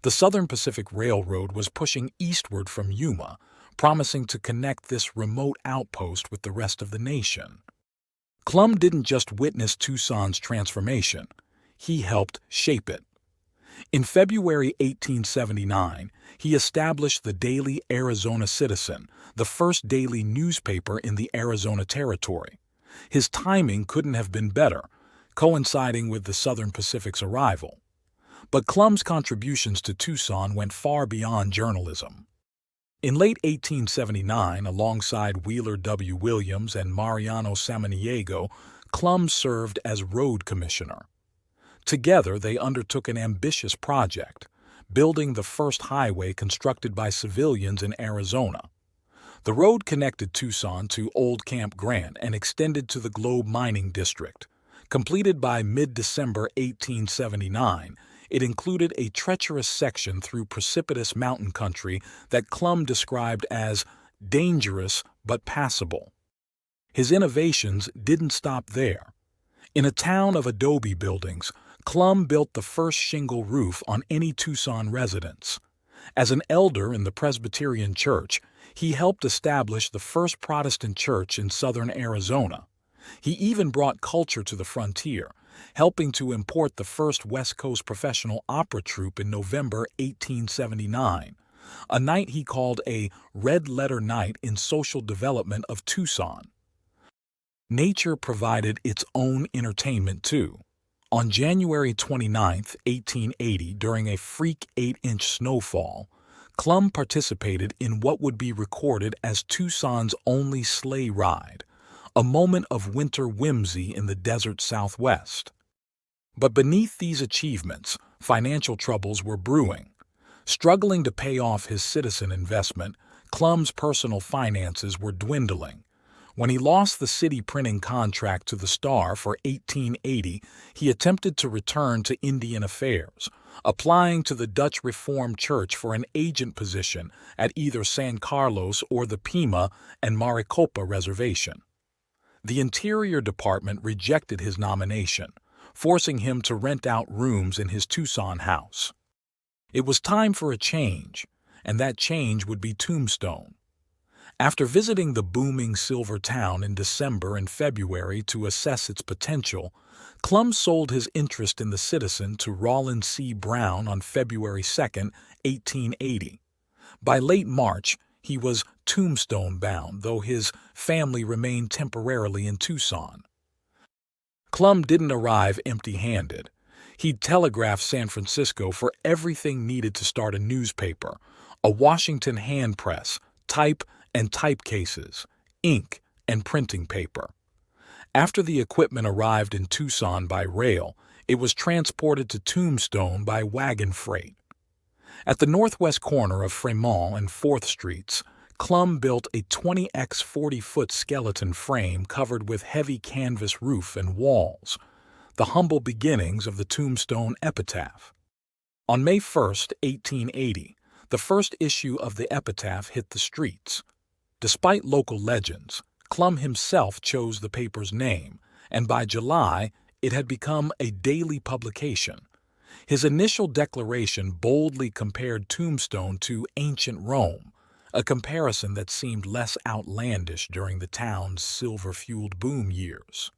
Speaker 1: The Southern Pacific Railroad was pushing eastward from Yuma, promising to connect this remote outpost with the rest of the nation. Clum didn't just witness Tucson's transformation, he helped shape it. In February 1879, he established the Daily Arizona Citizen, the first daily newspaper in the Arizona Territory. His timing couldn't have been better, coinciding with the Southern Pacific's arrival. But Clum's contributions to Tucson went far beyond journalism. In late 1879, alongside Wheeler W. Williams and Mariano Samaniego, Clum served as road commissioner. Together, they undertook an ambitious project, building the first highway constructed by civilians in Arizona. The road connected Tucson to Old Camp Grant and extended to the Globe Mining District. Completed by mid-December 1879, it included a treacherous section through precipitous mountain country that Clum described as dangerous but passable. His innovations didn't stop there. In a town of adobe buildings, Clum built the first shingle roof on any Tucson residence. As an elder in the Presbyterian Church, he helped establish the first Protestant church in southern Arizona. He even brought culture to the frontier, helping to import the first West Coast professional opera troupe in November 1879, a night he called a red letter night in social development of Tucson. Nature provided its own entertainment too. On January 29, 1880, during a freak 8-inch snowfall, Clum participated in what would be recorded as Tucson's only sleigh ride, a moment of winter whimsy in the desert Southwest. But beneath these achievements, financial troubles were brewing. Struggling to pay off his citizen investment, Clum's personal finances were dwindling. When he lost the city printing contract to the Star for 1880, he attempted to return to Indian affairs, applying to the Dutch Reformed Church for an agent position at either San Carlos or the Pima and Maricopa reservation. The Interior Department rejected his nomination, forcing him to rent out rooms in his Tucson house. It was time for a change, and that change would be Tombstone. After visiting the booming silver town in December and February to assess its potential, Clum sold his interest in the Citizen to Rollin C. Brown on February 2, 1880. By late March, he was Tombstone-bound, though his family remained temporarily in Tucson. Clum didn't arrive empty-handed. He'd telegraphed San Francisco for everything needed to start a newspaper: a Washington hand press, type and type cases, ink and printing paper. After the equipment arrived in Tucson by rail, it was transported to Tombstone by wagon freight. At the northwest corner of Fremont and 4th Streets, Clum built a 20x 40-foot skeleton frame covered with heavy canvas roof and walls, the humble beginnings of the Tombstone epitaph. On May 1, 1880, the first issue of the epitaph hit the streets. Despite local legends, Clum himself chose the paper's name, and by July, it had become a daily publication. His initial declaration boldly compared Tombstone to ancient Rome, a comparison that seemed less outlandish during the town's silver-fueled boom years.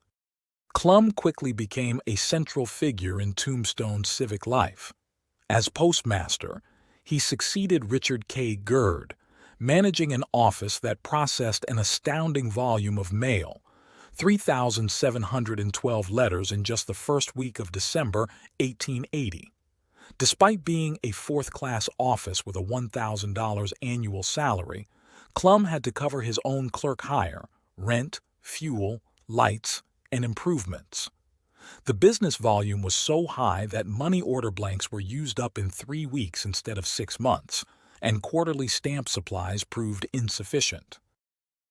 Speaker 1: Clum quickly became a central figure in Tombstone's civic life. As postmaster, he succeeded Richard K. Gerd, managing an office that processed an astounding volume of mail, 3,712 letters in just the first week of December 1880. Despite being a fourth-class office with a $1,000 annual salary, Clum had to cover his own clerk hire, rent, fuel, lights, and improvements. The business volume was so high that money order blanks were used up in 3 weeks instead of 6 months, and quarterly stamp supplies proved insufficient.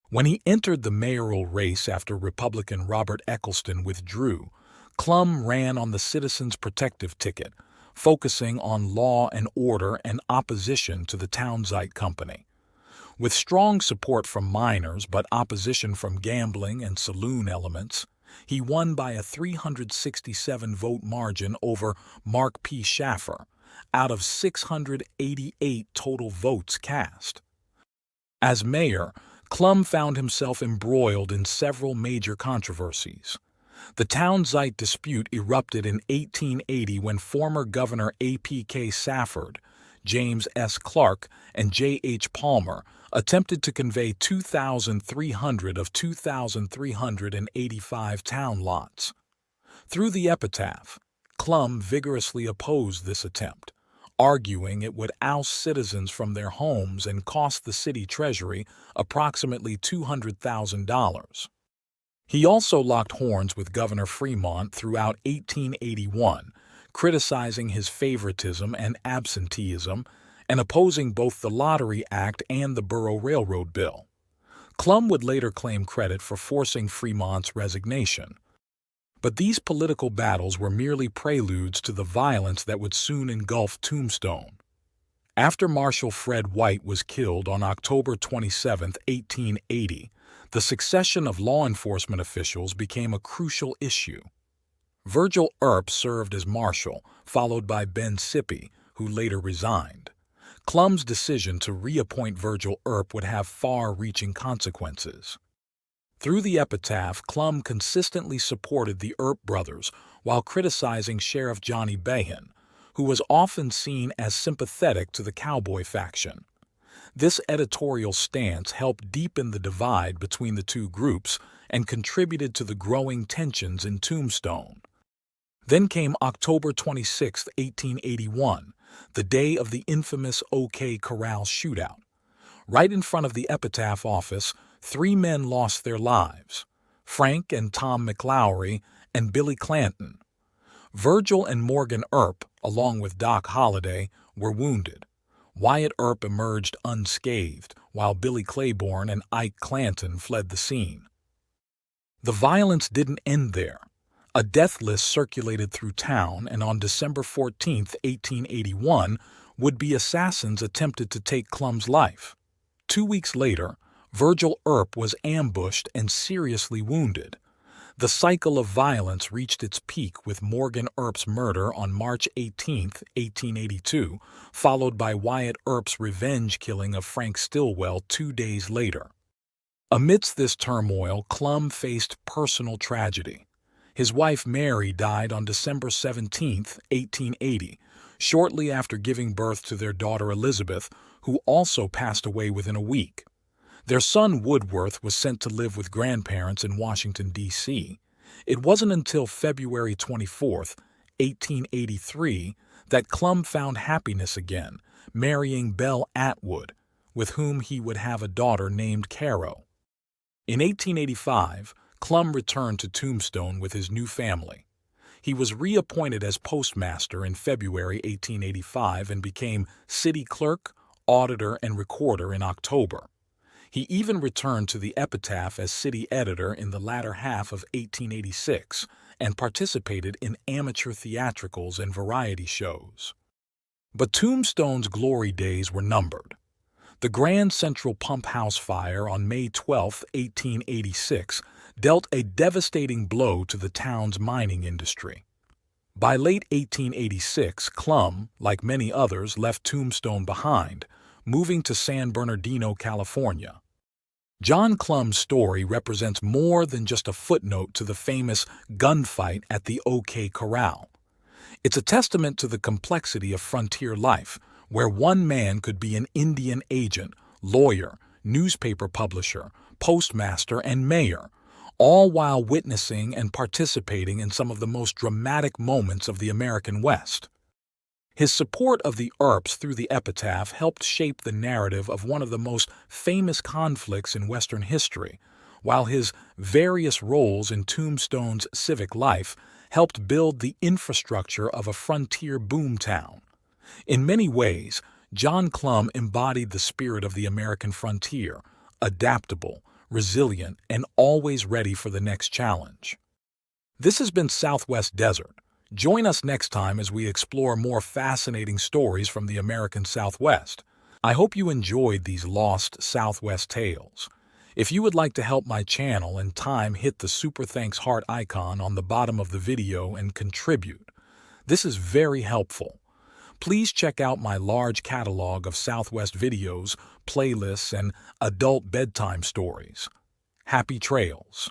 Speaker 1: When he entered the mayoral race after Republican Robert Eccleston withdrew, Clum ran on the Citizens' Protective ticket, focusing on law and order and opposition to the Townsite Company. With strong support from miners but opposition from gambling and saloon elements, he won by a 367-vote margin over Mark P. Schaffer, out of 688 total votes cast. As mayor, Clum found himself embroiled in several major controversies. The Townsite dispute erupted in 1880 when former Governor A.P.K. Safford, James S. Clark, and J.H. Palmer attempted to convey 2,300 of 2,385 town lots. Through the epitaph, Clum vigorously opposed this attempt, arguing it would oust citizens from their homes and cost the city treasury approximately $200,000. He also locked horns with Governor Fremont throughout 1881, criticizing his favoritism and absenteeism and opposing both the Lottery Act and the Borough Railroad Bill. Clum would later claim credit for forcing Fremont's resignation. But these political battles were merely preludes to the violence that would soon engulf Tombstone. After Marshal Fred White was killed on October 27, 1880, the succession of law enforcement officials became a crucial issue. Virgil Earp served as marshal, followed by Ben Sippy, who later resigned. Clum's decision to reappoint Virgil Earp would have far-reaching consequences. Through the epitaph, Clum consistently supported the Earp brothers while criticizing Sheriff Johnny Behan, who was often seen as sympathetic to the cowboy faction. This editorial stance helped deepen the divide between the two groups and contributed to the growing tensions in Tombstone. Then came October 26, 1881, the day of the infamous OK Corral shootout. Right in front of the epitaph office, 3 men lost their lives: Frank and Tom McLaury and Billy Clanton. Virgil and Morgan Earp, along with Doc Holliday, were wounded. Wyatt Earp emerged unscathed, while Billy Claiborne and Ike Clanton fled the scene. The violence didn't end there. A death list circulated through town, and on December 14, 1881, would-be assassins attempted to take Clum's life. 2 weeks later, Virgil Earp was ambushed and seriously wounded. The cycle of violence reached its peak with Morgan Earp's murder on March 18, 1882, followed by Wyatt Earp's revenge killing of Frank Stilwell 2 days later. Amidst this turmoil, Clum faced personal tragedy. His wife Mary died on December 17, 1880, shortly after giving birth to their daughter Elizabeth, who also passed away within a week. Their son Woodworth was sent to live with grandparents in Washington, D.C. It wasn't until February 24, 1883, that Clum found happiness again, marrying Belle Atwood, with whom he would have a daughter named Caro. In 1885, Clum returned to Tombstone with his new family. He was reappointed as postmaster in February 1885 and became city clerk, auditor, and recorder in October. He even returned to the Epitaph as city editor in the latter half of 1886 and participated in amateur theatricals and variety shows. But Tombstone's glory days were numbered. The Grand Central Pump House fire on May 12, 1886, dealt a devastating blow to the town's mining industry. By late 1886, Clum, like many others, left Tombstone behind, moving to San Bernardino, California. John Clum's story represents more than just a footnote to the famous gunfight at the OK Corral. It's a testament to the complexity of frontier life, where one man could be an Indian agent, lawyer, newspaper publisher, postmaster, and mayor, all while witnessing and participating in some of the most dramatic moments of the American West. His support of the Earps through the Epitaph helped shape the narrative of one of the most famous conflicts in Western history, while his various roles in Tombstone's civic life helped build the infrastructure of a frontier boomtown. In many ways, John Clum embodied the spirit of the American frontier, adaptable, resilient, and always ready for the next challenge. This has been Southwest Desert. Join us next time as we explore more fascinating stories from the American Southwest. I hope you enjoyed these lost Southwest tales. If you would like to help my channel in time, hit the Super Thanks heart icon on the bottom of the video and contribute. This is very helpful. Please check out my large catalog of Southwest videos, playlists, and adult bedtime stories. Happy trails!